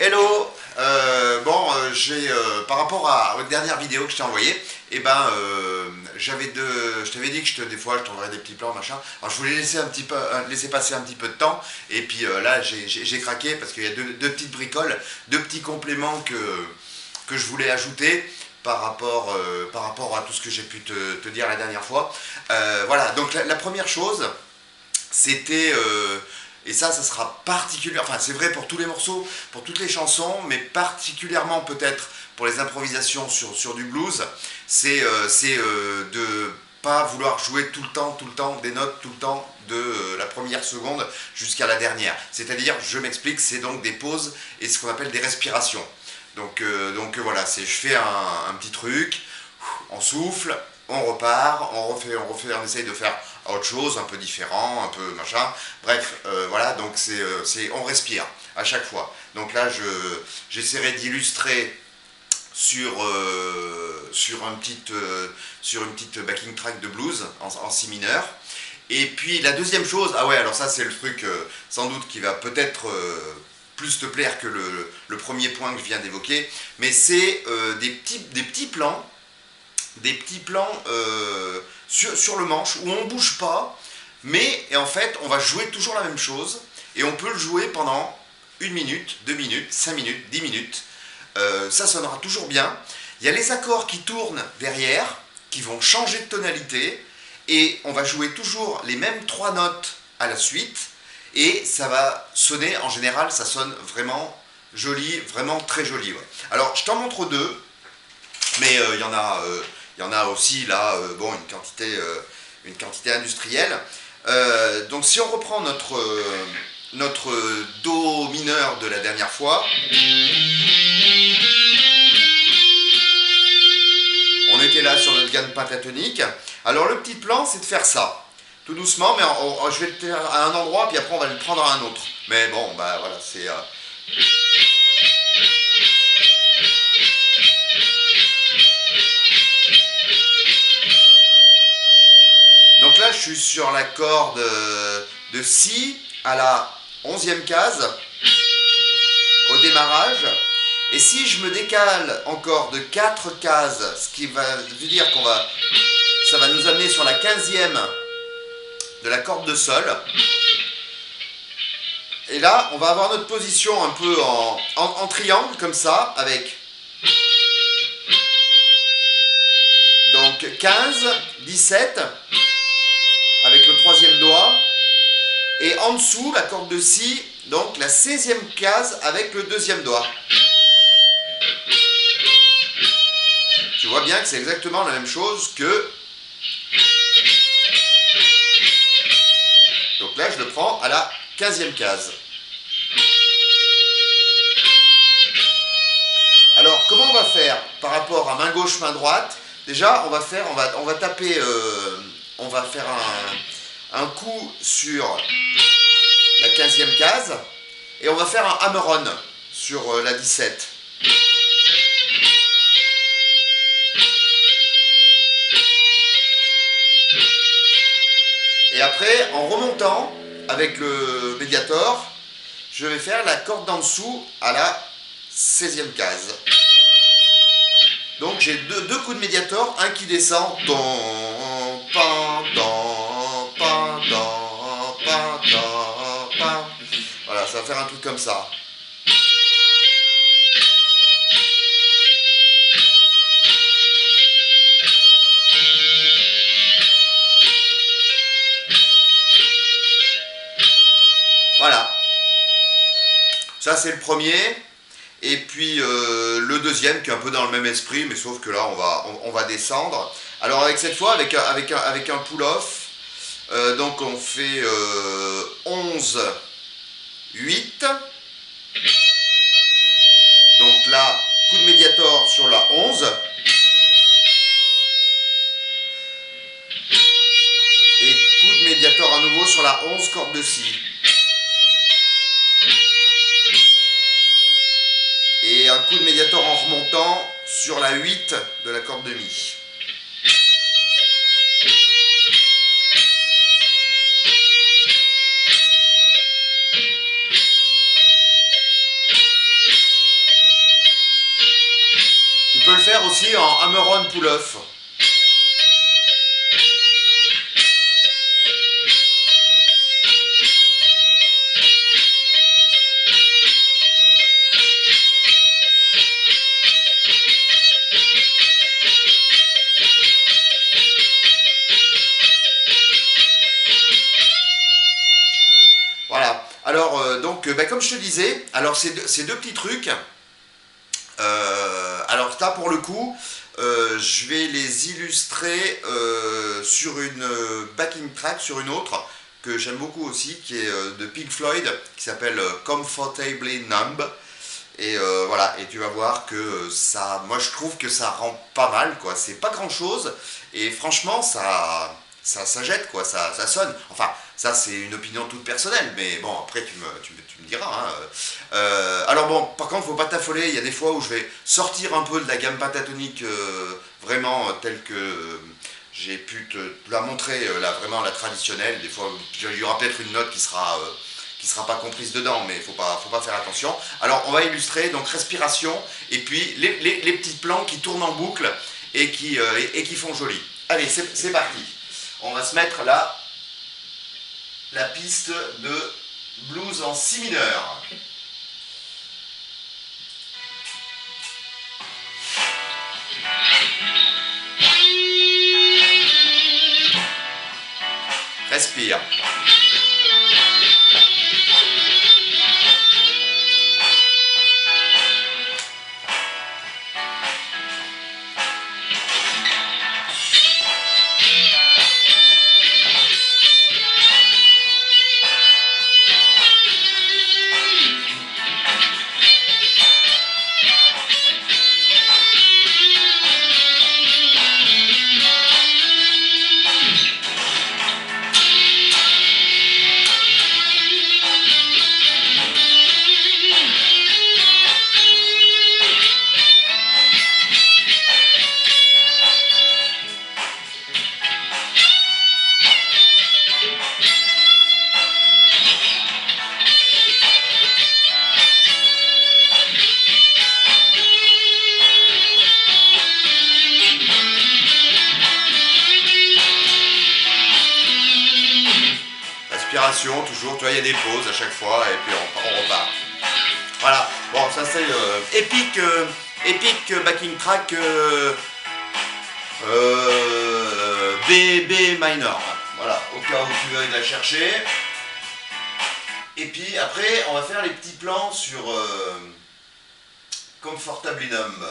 Hello. Par rapport à votre dernière vidéo que je t'ai envoyée, je t'avais dit que des fois je t'enverrais des petits plans machin. Alors je voulais laisser laisser passer un petit peu de temps et puis là j'ai craqué parce qu'il y a deux petites bricoles, deux petits compléments que je voulais ajouter par rapport à tout ce que j'ai pu te dire la dernière fois. Voilà, donc la première chose, c'était et ça sera particulier, enfin c'est vrai pour tous les morceaux, pour toutes les chansons, mais particulièrement peut-être pour les improvisations sur du blues, c'est de pas vouloir jouer tout le temps des notes tout le temps de la première seconde jusqu'à la dernière. C'est-à-dire, je m'explique, c'est donc des pauses et ce qu'on appelle des respirations. Voilà, je fais un petit truc, on souffle, on repart, on essaye de faire autre chose, un peu différent, un peu machin. Bref, voilà, donc on respire à chaque fois. Donc là, j'essaierai d'illustrer sur une petite backing track de blues en si mineur. Et puis la deuxième chose, ah ouais, alors ça c'est le truc sans doute qui va peut-être plus te plaire que le premier point que je viens d'évoquer, mais c'est des petits plans sur le manche où on ne bouge pas, mais et en fait on va jouer toujours la même chose et on peut le jouer pendant 1 minute, 2 minutes, 5 minutes, 10 minutes. Ça sonnera toujours bien. Il y a les accords qui tournent derrière, qui vont changer de tonalité et on va jouer toujours les mêmes 3 notes à la suite et ça va sonner, en général ça sonne vraiment joli, vraiment très joli. Ouais. Alors je t'en montre deux, mais il y en a aussi là, bon, une quantité industrielle. Donc si on reprend notre Do mineur de la dernière fois, on était là sur notre gamme pentatonique. Alors le petit plan, c'est de faire ça. Tout doucement, mais je vais le faire à un endroit, puis après on va le prendre à un autre. Mais bon, bah voilà, c'est... Donc là, je suis sur la corde de Si à la 11e case, au démarrage. Et si je me décale encore de 4 cases, ce qui veut dire ça va nous amener sur la 15e de la corde de Sol. Et là, on va avoir notre position un peu en triangle, comme ça, avec donc 15, 17, avec le troisième doigt, et en dessous, la corde de Si, donc la 16e case avec le deuxième doigt. Tu vois bien que c'est exactement la même chose que... Donc là, je le prends à la 15e case. Alors, comment on va faire par rapport à main gauche, main droite? Déjà, on va faire un coup sur la 15e case et on va faire un hammer-on sur la 17. Et après, en remontant avec le médiator, je vais faire la corde d'en dessous à la 16e case. Donc j'ai deux coups de médiator, un qui descend, voilà, ça va faire un truc comme ça. Voilà. Ça c'est le premier. Et puis le deuxième qui est un peu dans le même esprit, mais sauf que là on va descendre. Alors avec cette fois avec un pull-off, donc on fait 11, 8. Donc là, coup de médiator sur la 11. Et coup de médiator à nouveau sur la 11, corde de Si. Et un coup de médiator en remontant sur la 8 de la corde de Mi. aussi en Hammer-on Pull-off. Voilà. Alors, donc, bah, comme je te disais, alors ces deux petits trucs, alors là, pour le coup, je vais les illustrer sur une backing track, sur une autre, que j'aime beaucoup aussi, qui est de Pink Floyd, qui s'appelle Comfortably Numb. Et voilà, et tu vas voir que ça, moi je trouve que ça rend pas mal, quoi. C'est pas grand chose, et franchement, ça jette, quoi, ça sonne. Enfin, ça c'est une opinion toute personnelle, mais bon, après tu me diras. Hein. Alors bon, par contre, faut pas t'affoler, il y a des fois où je vais sortir un peu de la gamme pentatonique, vraiment telle que j'ai pu te la montrer, là, vraiment la traditionnelle. Des fois, il y aura peut-être une note qui sera pas comprise dedans, mais faut pas faire attention. Alors on va illustrer donc respiration et puis les petits plans qui tournent en boucle et qui font joli. Allez, c'est parti. On va se mettre là la piste de blues en si mineur. Respire. Respiration, toujours, tu vois, il y a des pauses à chaque fois, et puis on repart. Voilà, bon, ça c'est Epic backing track B minor. Voilà, au cas où tu veuilles la chercher. Et puis après, on va faire les petits plans sur Comfortably Numb.